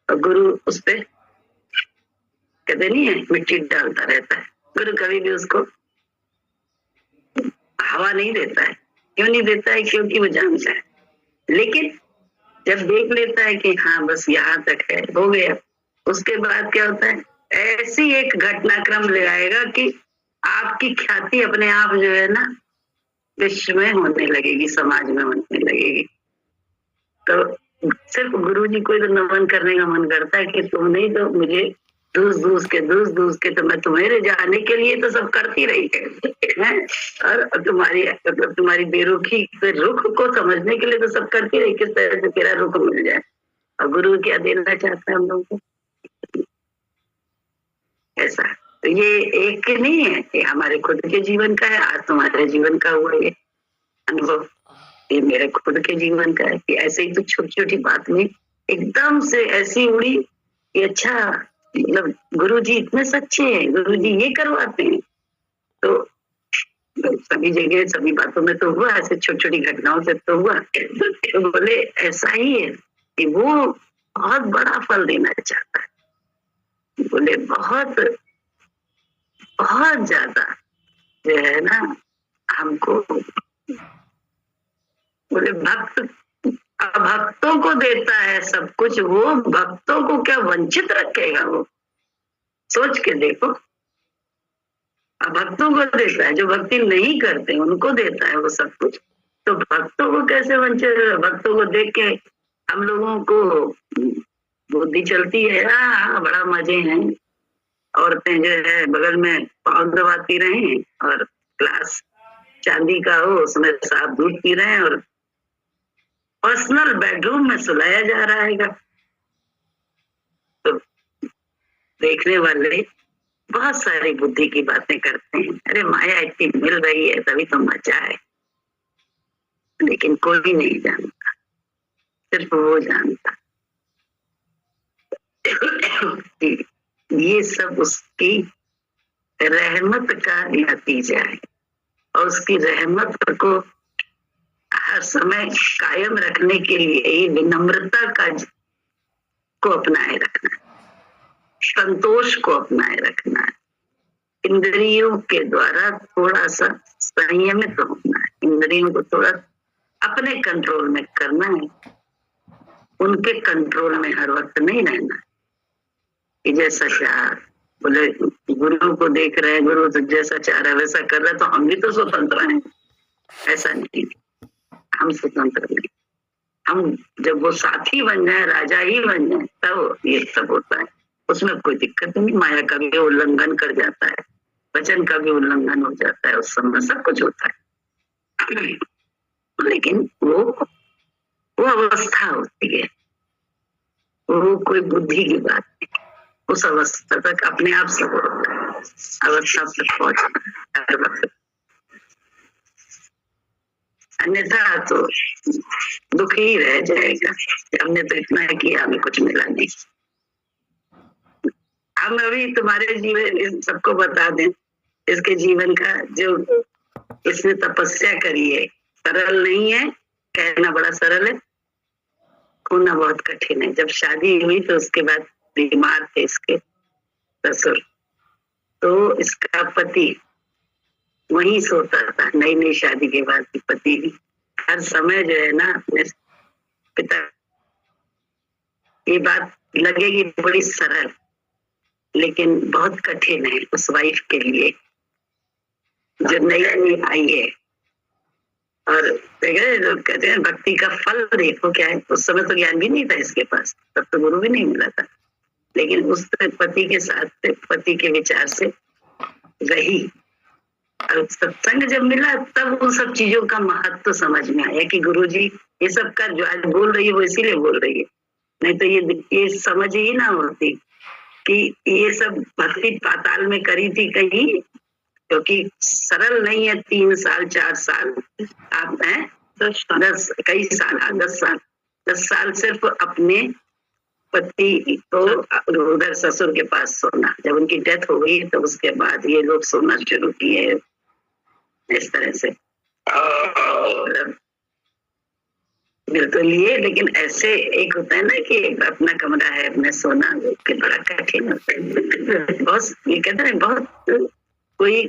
और गुरु उस पे कहते नहीं है मिट्टी डालता रहता है। गुरु कभी भी उसको हवा नहीं देता है। क्यों नहीं देता है? क्योंकि वो जानता है। लेकिन जब देख लेता है कि हाँ बस यहाँ तक है, हो गया, उसके बाद क्या होता है, ऐसी एक घटनाक्रम ले आएगा कि आपकी ख्याति अपने आप जो है ना विश्व में होने लगेगी, समाज में होने लगेगी। तो सिर्फ गुरुजी को तो नमन करने का मन करता है कि तुम नहीं तो मुझे दूस के तो मैं तुम्हारे जाने के लिए तो सब करती रही है और तुम्हारी बेरुखी के रुख को समझने के लिए तो सब करती रही, किस तरह से तेरा रुख मिल जाए। और गुरु क्या देना चाहता है हम लोगों को? ऐसा। तो ये एक नहीं है, ये हमारे खुद के जीवन का है। आज तुम्हारे जीवन का हुआ ये अनुभव, ये मेरे खुद के जीवन का है कि ऐसे ही तो छोटी छोटी बात में एकदम से ऐसी उड़ी कि अच्छा, मतलब गुरुजी इतने सच्चे हैं, गुरुजी ये करवाते हैं। तो सभी जगह सभी बातों में तो हुआ, ऐसे छोटी छोटी घटनाओं से तो हुआ। तो बोले ऐसा ही है कि वो बहुत बड़ा फल देना चाहता है। बोले बहुत बहुत ज्यादा जो है ना हमको, बोले भक्तों को देता है सब कुछ, वो भक्तों को क्या वंचित रखेगा? वो सोच के देखो, भक्तों को देता है, जो भक्ति नहीं करते उनको देता है वो सब कुछ, तो भक्तों को कैसे वंचित? भक्तों को देख के हम लोगों को बुद्धि चलती है, हाँ बड़ा मजे हैं, औरतें जो है बगल में पाँव दबाती रहे और ग्लास चांदी का हो उसमें साफ दूध पी रहे हैं और पर्सनल बेडरूम में सुलाया जा रहा है। तो देखने वाले बहुत सारी बुद्धि की बातें करते हैं, अरे माया इतनी मिल रही है तभी तो मजा है। लेकिन कोई नहीं जानता, सिर्फ वो जानता। ये सब उसकी रहमत का नतीजा है और उसकी रहमत को हर समय कायम रखने के लिए विनम्रता को अपनाए रखना, संतोष को अपनाए रखना, इंद्रियों के द्वारा थोड़ा सा संयमित होना है, इंद्रियों को थोड़ा अपने कंट्रोल में करना है, उनके कंट्रोल में हर वक्त नहीं रहना कि जैसा चाह। बोले गुरु को देख रहे हैं, गुरु तो जैसा चाह रहा है वैसा कर रहा है तो हम भी तो स्वतंत्र हैं। ऐसा नहीं, हम स्वतंत्र नहीं। हम जब वो साथी बन जाए, राजा ही बन जाए, तब ये सब होता है। उसमें कोई दिक्कत नहीं, माया का भी उल्लंघन कर जाता है, वचन का भी उल्लंघन हो जाता है, उस समय सब कुछ होता है। लेकिन वो अवस्था होती है, वो कोई बुद्धि की बात नहीं। उस अवस्था तक अपने आप से होता है, अवस्था तक पहुंचना। अन्यथा तो दुख ही रह जाएगा, हमने तो इतना किया हमें कुछ मिला नहीं। हम अभी तुम्हारे जीवन सबको बता दें, इसके जीवन का जो इसने तपस्या करी है, सरल नहीं है, कहना बड़ा सरल है, होना बहुत कठिन है। जब शादी हुई तो उसके बाद बीमार थे इसके ससुर, तो इसका पति वहीं सोता था। नई नई शादी के बाद की पति भी हर समय जो है ना अपने पिता, ये बात लगेगी बड़ी सरल लेकिन बहुत कठिन है उस वाइफ के लिए जो नई नई आई है। और लोग कहते हैं भक्ति का फल देखो क्या है। उस समय तो ज्ञान भी नहीं था इसके पास, तब तो गुरु भी नहीं मिला था, लेकिन उस पति के साथ पति के विचार से रही। और सत्संग जब मिला तब उन सब चीजों का महत्व समझ में आया कि गुरुजी ये सब का जो आज बोल रही है वो इसीलिए बोल रही है, नहीं तो ये समझ ही ना होती कि ये सब भक्ति पाताल में करी थी कहीं, क्योंकि सरल नहीं है। 3 साल 4 साल आप हैं तो 10 कई साल 10 साल सिर्फ अपने पति को उधर ससुर के पास सोना। जब उनकी डेथ हो गई तो उसके बाद ये लोग सोना शुरू किए इस तरह से। मिल तो लिए, लेकिन ऐसे एक होता है ना कि अपना कमरा है, अपना सोना, कि बड़ा कठिन होता है। बहुत ये कहते हैं, बहुत कोई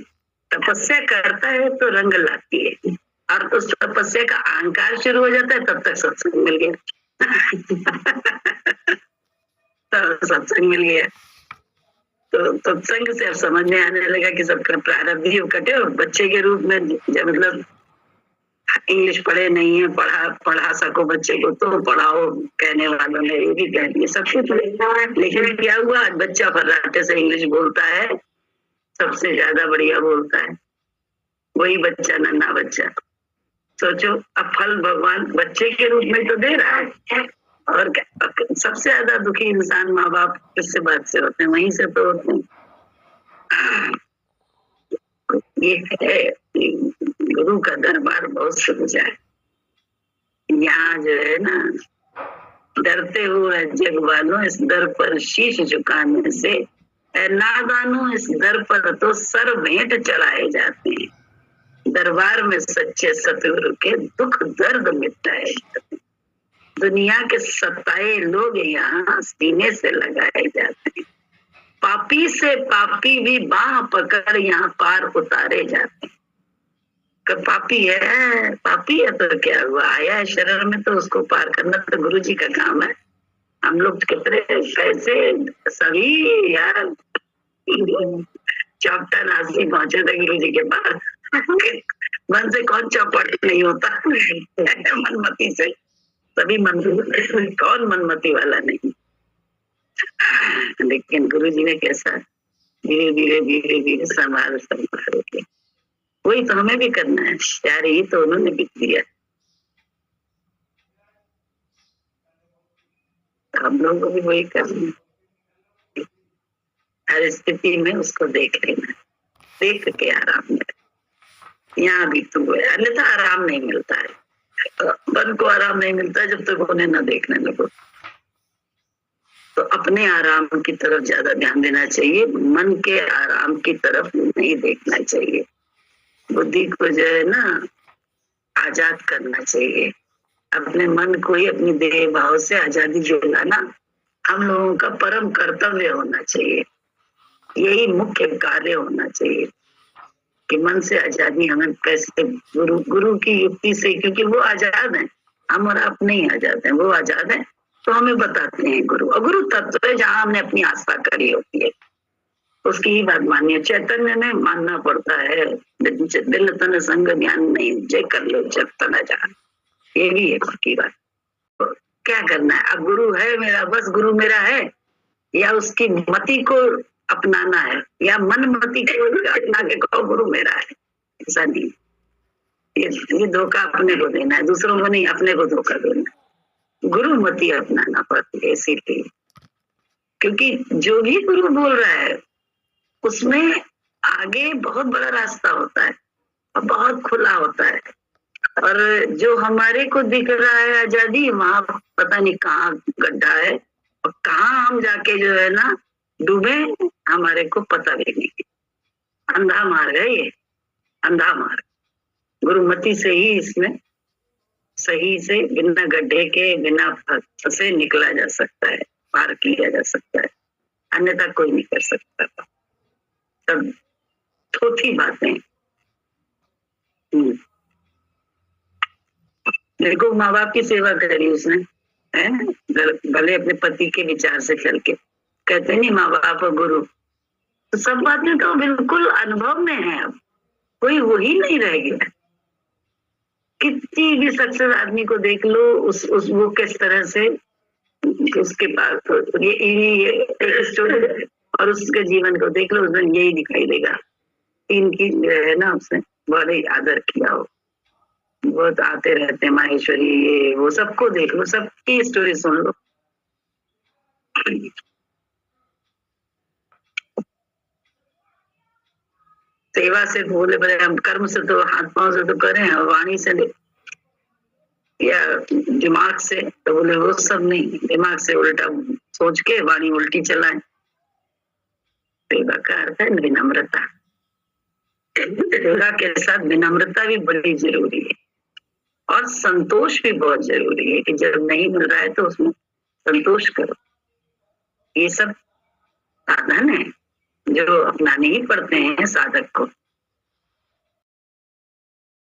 तपस्या करता है तो रंग लाती है, और उस तपस्या का अहंकार शुरू हो जाता है, तब तक सत्संग मिल गया। तो सत्संग मिल गया, तो सत्संग से अब समझ में आने लगा कि सबका प्रारब्ध ही कटे। और बच्चे के रूप में जब मतलब इंग्लिश पढ़े नहीं है, पढ़ा सको बच्चे को तो पढ़ाओ, कहने वालों ने ये भी कह दिया, सब कुछ। लेकिन क्या हुआ, आज बच्चा फर्राटे से इंग्लिश बोलता है, सबसे ज्यादा बढ़िया बोलता है, वही बच्चा, नन्हा बच्चा। सोचो, अब फल भगवान बच्चे के रूप में तो दे रहा है, और सबसे ज्यादा दुखी इंसान माँ बाप किससे बात से होते हैं, वहीं से तो होते हैं। ये है गुरु का दरबार बहुत सच्चा है। यहाँ जो है ना, डरते हुए जग वालों, इस दर पर शीश झुकाने से, नादानों इस दर पर तो सर भेंट चढ़ाए जाते हैं। दरबार में सच्चे सतगुरु के दुख दर्द मिटाए जाते हैं। दुनिया के सताए लोग यहाँ सीने से लगाए जाते हैं। पापी से पापी भी बाह पकड़ यहाँ पार उतारे जाते हैं। पापी है तो क्या हुआ, आया है शरण में, तो उसको पार करना तो गुरु जी का काम है। हम लोग कितने कैसे सभी यार चौपटा नासी पहुंचे थे गुरु जी के पास। मन से कौन चौपट नहीं होता, मनमती से सभी मन, कौन मनमती वाला नहीं। लेकिन गुरु जी ने कैसा धीरे धीरे धीरे धीरे संभाल के, वही तो हमें भी करना है यार, यही तो उन्होंने भी दिया, हम लोगों को भी वही करना है। हर स्थिति में उसको देख लेना, देख के आराम मिले। यहाँ भी तो है, अन्यथा आराम नहीं मिलता है, मन को आराम नहीं मिलता है जब तक उन्हें न देखने लगो। तो अपने आराम की तरफ ज्यादा ध्यान देना चाहिए, मन के आराम की तरफ नहीं देखना चाहिए। बुद्धि को जो है ना आजाद करना चाहिए, अपने मन को ही अपनी देह भाव से आजादी दिलाना हम लोगों का परम कर्तव्य होना चाहिए। यही मुख्य कार्य होना चाहिए कि मन से आजादी हमें कैसे, गुरु की युक्ति से, क्योंकि वो आजाद है, हम और आप नहीं आजाद हैं, वो आजाद है, तो हमें बताते हैं गुरु। और गुरु तत्व है जहाँ हमने अपनी आस्था करी होती है, उसकी ही बात माननी है। चैतन्य में मानना पड़ता है, दिल तन संग ज्ञान नहीं, जय कर लो जब तना जा, ये भी है पक्की बात। तो क्या करना है, अब गुरु है मेरा, बस गुरु मेरा है, या उसकी मति को अपनाना है, या मन मति को अपना के कहो गुरु मेरा है, ऐसा नहीं। ये धोखा अपने को देना है, दूसरों को नहीं, अपने को धोखा देना है। गुरु मति अपनाना पड़ती है इसीलिए, क्योंकि जो भी गुरु बोल रहा है उसमें आगे बहुत बड़ा रास्ता होता है और बहुत खुला होता है, और जो हमारे को दिख रहा है आजादी, वहां पता नहीं कहाँ गड्ढा है, और कहाँ हम जाके जो है ना डूबे, हमारे को पता भी नहीं। अंधा मार्ग है ये, अंधा मार्ग। गुरुमति से ही इसमें सही से, बिना गड्ढे के, बिना फंसे निकला जा सकता है, पार किया जा सकता है, अन्यथा कोई नहीं कर सकता। सब थोथी बातें। देखो, माँ बाप की सेवा करी उसने, है भले अपने पति के विचार से चल के, कहते नहीं माँ बाप और गुरु, तो सब बातें तो बिल्कुल अनुभव में है। अब कोई वही नहीं रह गया। कितनी भी सक्सेस आदमी को देख लो, उस वो किस तरह से उसके पास ये स्टोरी, और उसके जीवन को देख लो, उसमें यही दिखाई देगा। इनकी है ना, उसने बड़े आदर किया हो, बहुत आते रहते माहेश्वरी, ये वो, सबको देख लो, सबकी स्टोरी सुन लो। सेवा से बोले बड़े, हम कर्म से तो हाथ पांव से तो करें, और वाणी से या दिमाग से, तो बोले वो सब नहीं, दिमाग से उल्टा सोच के वाणी उल्टी चलाएं। सेवा का अर्थ है विनम्रता। सेवा के साथ विनम्रता भी बड़ी जरूरी है। और संतोष भी बहुत जरूरी है कि जब नहीं मिल रहा है तो उसमें संतोष करो। ये सब साधन है जो अपनाने ही पड़ते हैं साधक को।